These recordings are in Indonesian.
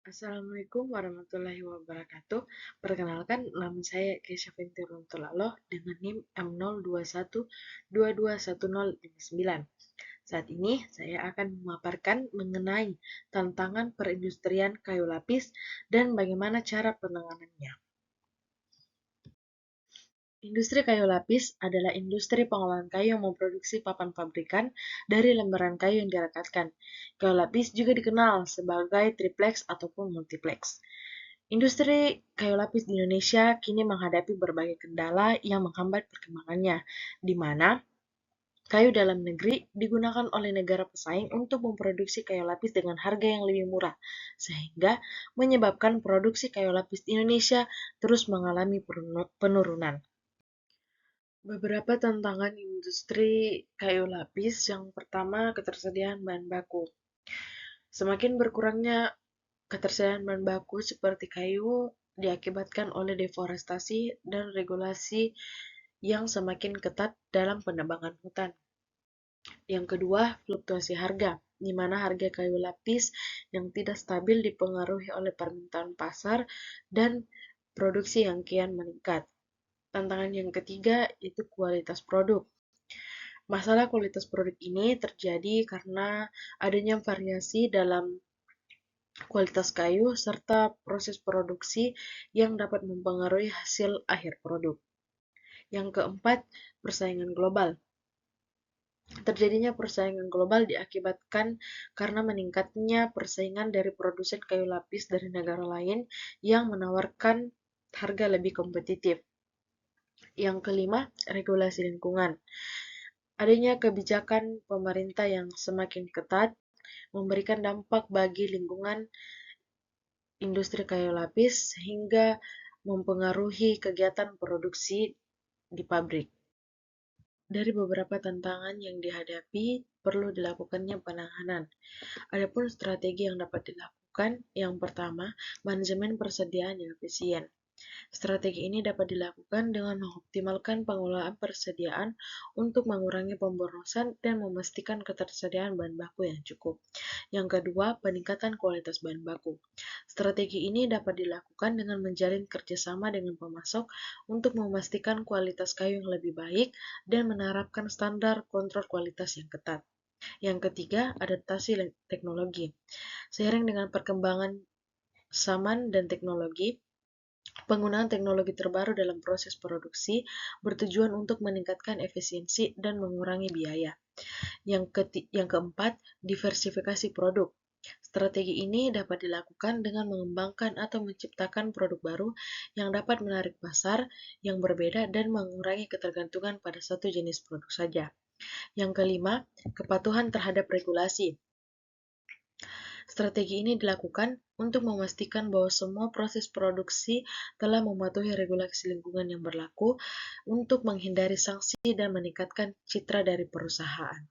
Assalamualaikum warahmatullahi wabarakatuh. Perkenalkan, nama saya Kesha Fentiruntulalloh dengan NIM M0212210059. Saat ini saya akan memaparkan mengenai tantangan perindustrian kayu lapis dan bagaimana cara penanganannya. Industri kayu lapis adalah industri pengolahan kayu yang memproduksi papan pabrikan dari lembaran kayu yang direkatkan. Kayu lapis juga dikenal sebagai triplex ataupun multiplex. Industri kayu lapis di Indonesia kini menghadapi berbagai kendala yang menghambat perkembangannya, di mana kayu dalam negeri digunakan oleh negara pesaing untuk memproduksi kayu lapis dengan harga yang lebih murah, sehingga menyebabkan produksi kayu lapis di Indonesia terus mengalami penurunan. Beberapa tantangan industri kayu lapis, yang pertama ketersediaan bahan baku. Semakin berkurangnya ketersediaan bahan baku seperti kayu diakibatkan oleh deforestasi dan regulasi yang semakin ketat dalam penebangan hutan. Yang kedua, fluktuasi harga, di mana harga kayu lapis yang tidak stabil dipengaruhi oleh permintaan pasar dan produksi yang kian meningkat. Tantangan yang ketiga itu kualitas produk. Masalah kualitas produk ini terjadi karena adanya variasi dalam kualitas kayu serta proses produksi yang dapat mempengaruhi hasil akhir produk. Yang keempat, persaingan global. Terjadinya persaingan global diakibatkan karena meningkatnya persaingan dari produsen kayu lapis dari negara lain yang menawarkan harga lebih kompetitif. Yang kelima, regulasi lingkungan. Adanya kebijakan pemerintah yang semakin ketat memberikan dampak bagi lingkungan industri kayu lapis sehingga mempengaruhi kegiatan produksi di pabrik. Dari beberapa tantangan yang dihadapi, perlu dilakukannya penanganan. Adapun strategi yang dapat dilakukan, yang pertama, manajemen persediaan yang efisien. Strategi ini dapat dilakukan dengan mengoptimalkan pengelolaan persediaan untuk mengurangi pemborosan dan memastikan ketersediaan bahan baku yang cukup. Yang kedua, peningkatan kualitas bahan baku. Strategi ini dapat dilakukan dengan menjalin kerjasama dengan pemasok untuk memastikan kualitas kayu yang lebih baik dan menerapkan standar kontrol kualitas yang ketat. Yang ketiga, adaptasi teknologi. Seiring dengan perkembangan zaman dan teknologi, penggunaan teknologi terbaru dalam proses produksi bertujuan untuk meningkatkan efisiensi dan mengurangi biaya. Yang keempat, diversifikasi produk. Strategi ini dapat dilakukan dengan mengembangkan atau menciptakan produk baru yang dapat menarik pasar yang berbeda dan mengurangi ketergantungan pada satu jenis produk saja. Yang kelima, kepatuhan terhadap regulasi. Strategi ini dilakukan untuk memastikan bahwa semua proses produksi telah mematuhi regulasi lingkungan yang berlaku untuk menghindari sanksi dan meningkatkan citra dari perusahaan.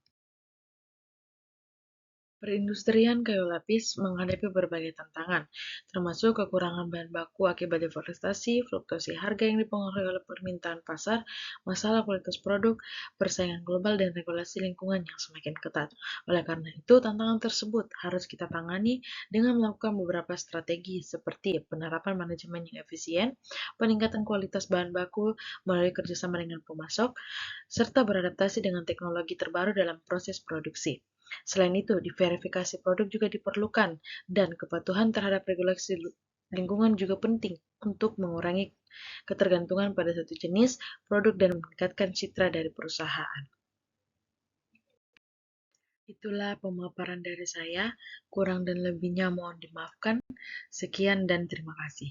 Perindustrian kayu lapis menghadapi berbagai tantangan, termasuk kekurangan bahan baku akibat deforestasi, fluktuasi harga yang dipengaruhi oleh permintaan pasar, masalah kualitas produk, persaingan global, dan regulasi lingkungan yang semakin ketat. Oleh karena itu, tantangan tersebut harus kita tangani dengan melakukan beberapa strategi seperti penerapan manajemen yang efisien, peningkatan kualitas bahan baku melalui kerjasama dengan pemasok, serta beradaptasi dengan teknologi terbaru dalam proses produksi. Selain itu, diverifikasi produk juga diperlukan, dan kepatuhan terhadap regulasi lingkungan juga penting untuk mengurangi ketergantungan pada satu jenis produk dan meningkatkan citra dari perusahaan. Itulah pemaparan dari saya, kurang dan lebihnya mohon dimaafkan. Sekian dan terima kasih.